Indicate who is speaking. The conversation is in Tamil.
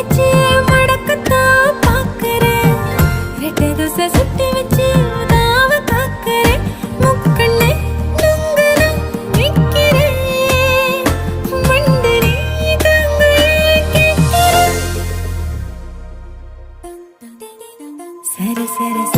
Speaker 1: வச்சு மடக்கத்தான் பாக்குறேன். ரெட்டை தோசை சுட்டு வச்சு உதாவ காக்குறேன். முக்கண்ணு நுங்குல நிக்கிறேன். மண்டனி தங்கையை கேட்கிறேன். சர சர